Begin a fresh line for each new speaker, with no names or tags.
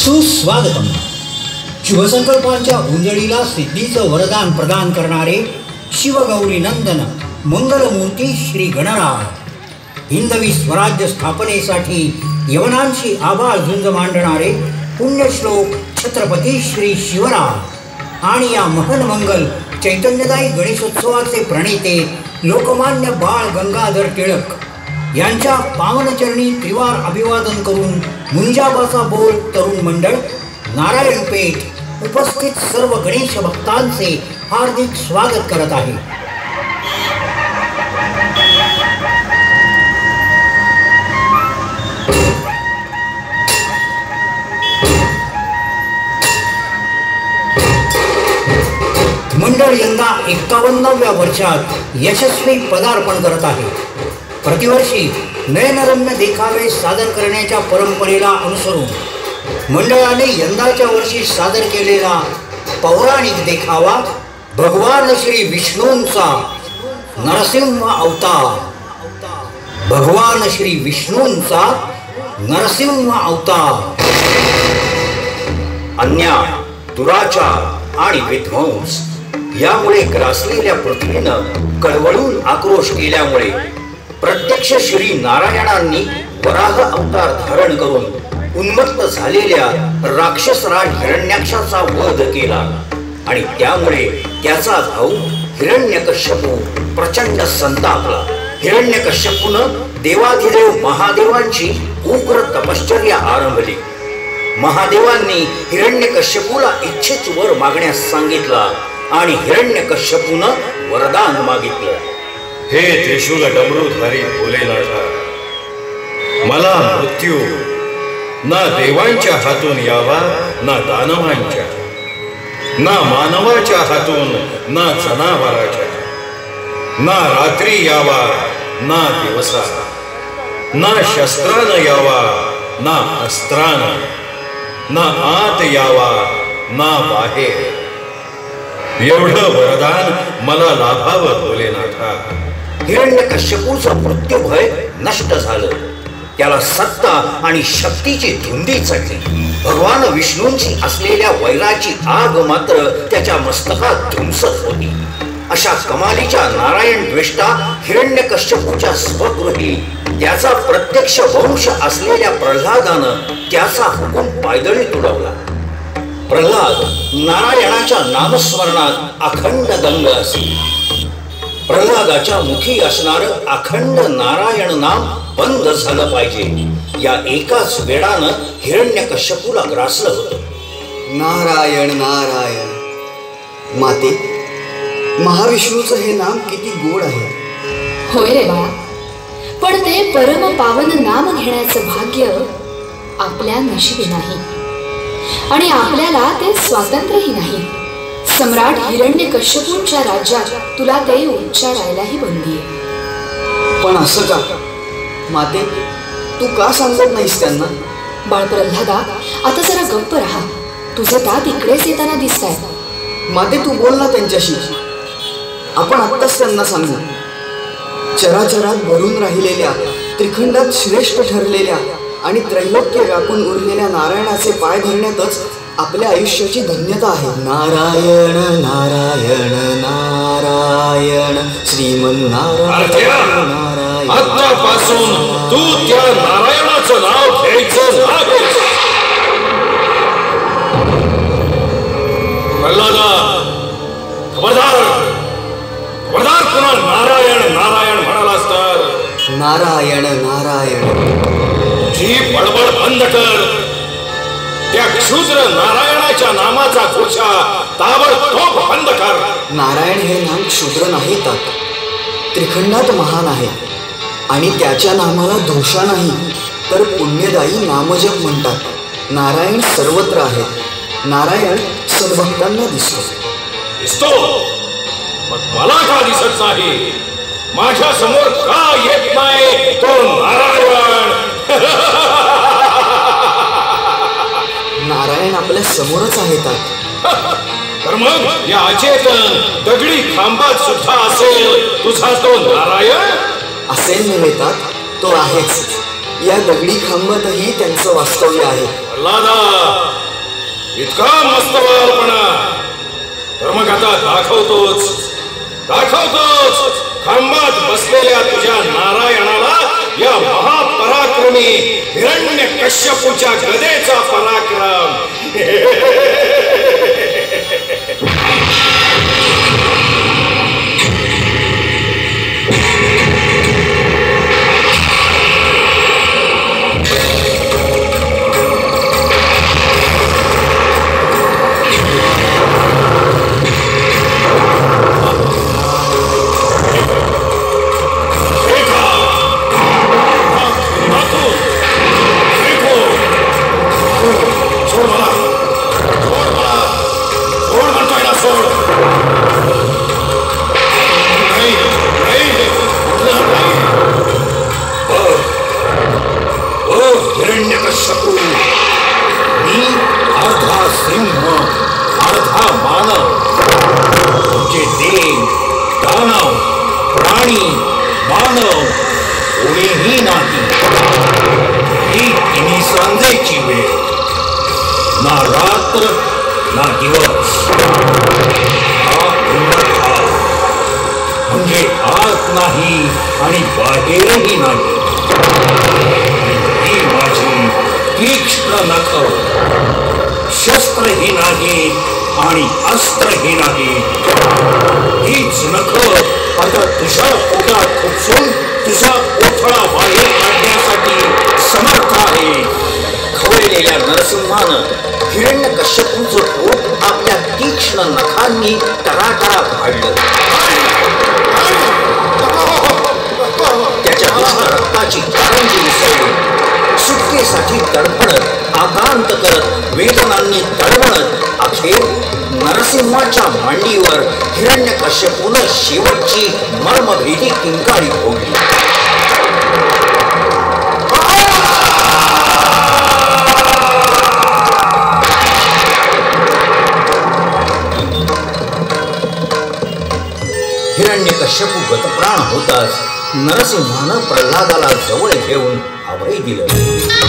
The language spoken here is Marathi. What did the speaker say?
सुस्वागतम. शुभसंकल्पांच्या उंजळीला सिद्धीचं वरदान प्रदान करणारे शिवगौरी नंदन मंगलमूर्ती श्री गणराय, हिंदवी स्वराज्य स्थापनेसाठी यवनांशी आबाळ झुंज मांडणारे पुण्यश्लोक छत्रपती श्री शिवराय आणि या महनमंगल चैतन्यदायी गणेशोत्सवाचे प्रणेते लोकमान्य बाळ गंगाधर टिळक यांच्या पावनचरणी त्रिवार अभिवादन करून मुंजाबाचा बोल तरुण मंडळ नारायणपेठ उपस्थित सर्व गणेश भक्तांचे हार्दिक स्वागत करत आहे. मंडळ यंदा 51व्या वर्षात यशस्वी पदार्पण करत आहे. प्रतिवर्षी नयनरम्य देखावे सादर करण्याच्या परंपरेला अनुसरून मंडळाने यंदाच्या वर्षी सादर केलेला पौराणिक देखावा भगवान श्री विष्णूंचा नरसिंह अवतार. भगवान श्री विष्णूंचा नरसिंह अवतार. अन्याय, दुराचार आणि विध्वंस यामुळे ग्रासलेल्या पृथ्वीनं कळवळून आक्रोश केल्यामुळे प्रत्यक्ष श्री नारायणांनी वराह अवतार धारण करून उन्मत्त झालेल्या राक्षसराज हिरण्याक्षाचा वध केला आणि त्यामुळे त्याचा भाऊ हिरण्यकश्यपू प्रचंड संतापला. हिरण्यकश्यपूनं देवाधिदेव महादेवांची उग्र तपश्चर्या आरंभली. महादेवांनी हिरण्यकश्यपूला इच्छित वर मागण्यास सांगितला आणि हिरण्यकश्यपूनं वरदान मागितलं.
हे त्रिशूल डमरूधारी भोलेनाथा, मला मृत्यू ना देवांच्या हातून यावा ना दानवांच्या, ना मानवाच्या हातून ना जनावराच्या, ना रात्री यावा ना दिवसा, ना शस्त्रानं यावा ना अस्त्रानं, ना आत यावा ना बाहेर. एवढं वरदान मला लाभावं भोलेनाथा.
हिरण्यकश्यपूचं मृत्यूभय नष्ट झालं. त्याला सत्ता आणि शक्तीची धुंदी चढली. भगवान विष्णूंची असलेल्या वैराची आग मात्र त्याच्या मस्तकात धुमसत होती. अशा कमालीच्या नारायण द्वेष्टा हिरण्यकश्यपूच्या स्वगृही त्याचा प्रत्यक्ष वंश असलेल्या प्रल्हादानं त्याचा हुकूम पायदळी तुडवला. प्रल्हाद नारायणाच्या नामस्मरणात अखंड दंग असे. प्रल्हादाच्या मुखी असणार अखंड नारायण नाम बंद झालं पाहिजे या एकाच वेळानं हिरण्यकश्यपूला ग्रासलं होतं.
नारायण नारायण. माते, महाविष्णूचं हे नाम किती गोड आहे.
होय रे बाळा, पण ते परम पावन नाम घेण्याचं भाग्य आपल्या नशिबी नाही आणि आपल्याला ते स्वातंत्र्यही नाही. सम्राट हिरण्यकश्यपूंच्या राज्यात तुला ते उच्चारायलाही बंदी आहे.
पण असं का माते? तू का सांगत नाहीस त्यांना?
बाळ प्रल्हादा, आता जरा गप्प राहा. तुझे दात इकडेच येताना दिसत आहेत.
माते, तू बोल ना त्यांच्याशी. आपण आत्ताच त्यांना सांगू. चराचरात भरून राहिलेल्या, त्रिखंडात श्रेष्ठ ठरलेल्या आणि त्रैलोक्य व्यापून उरलेल्या नारायणाचे पाय धरण्यातच आपल्या आयुष्याची धन्यता आहे. नारायण नारायण नारायण श्रीमन्नारायण नारायण.
आतापासून तू त्या नारायणाचं नाव घ्यायचं नाहीस. प्रल्हादा, खबरदार खबरदार, पुन्हा नारायण नारायण म्हणालास तर.
नारायण नारायण.
जी बडबड बंद कर. त्या क्षुद्र नारायणाच्या नामाचा घोषा ताबडतोब बंद कर.
नारायण हे नाम क्षुद्र नाही, तात त्रिखंडात महान आहे आणि त्याच्या नामाला दोषा नाही तर पुण्यदायी नामजप म्हणतात. नारायण सर्वत्र आहे. नारायण सद्भक्तांना
दिसतो. मग मला का दिसत नाही? माझ्या समोर का येत नाही तो नारायण?
नारायण आपल्या समोरच आहेत.
तर मग या अचेतन दगडी खांबात सुद्धा असेल तुझा तो नारायण?
असेल नव्हेतात, तो आहेच. या दगडी खांबातही त्यांचं वास्तव्य आहे.
प्रल्हादा, इतका मस्त बालपणा, तर मग आता दाखवतोच खांबात बसलेल्या तुझ्या नारायणाला या महापराक्रमी हिरण्यकश्यपूच्या गदेचा पराक्रम.
हिरण्यकश्यपू, मी अर्धा सिंह अर्धा मानव, तुमचे देव दानव प्राणी मानव कोणीही नाही. ही तिन्ही सांजेची वेळ, ना रात्र ना दिवस, हा अंधकार म्हणजे आत नाही आणि बाहेरही नाही. ही माझी तीक्ष्ण नख, शस्त्रही नाही आणि अस्त्रही नाही. हीच नख आता तुझ्या पोटात खुपसून तुझा कोथळा बाहेर काढण्यासाठी समर्थ आहे. खवळलेल्या नरसिंहानं हिरण्यकश्यपूचं पोट आपल्या तीक्ष्ण नखांनी टराटरा फाडलं. त्याच्या दुष्ट रक्ताची कारंजी उसळली. सुटकेसाठी तडफडत आकांत करत वेदनांनी तडमडत अखेर नरसिंहाच्या मांडीवर हिरण्यकश्यपूनं शेवटची मर्मभेदी किंकाळी फोडली. हिरण्यकश्यपू गतप्राण होताच नरसिंहानं प्रल्हादाला जवळ घेऊन अभय दिलं.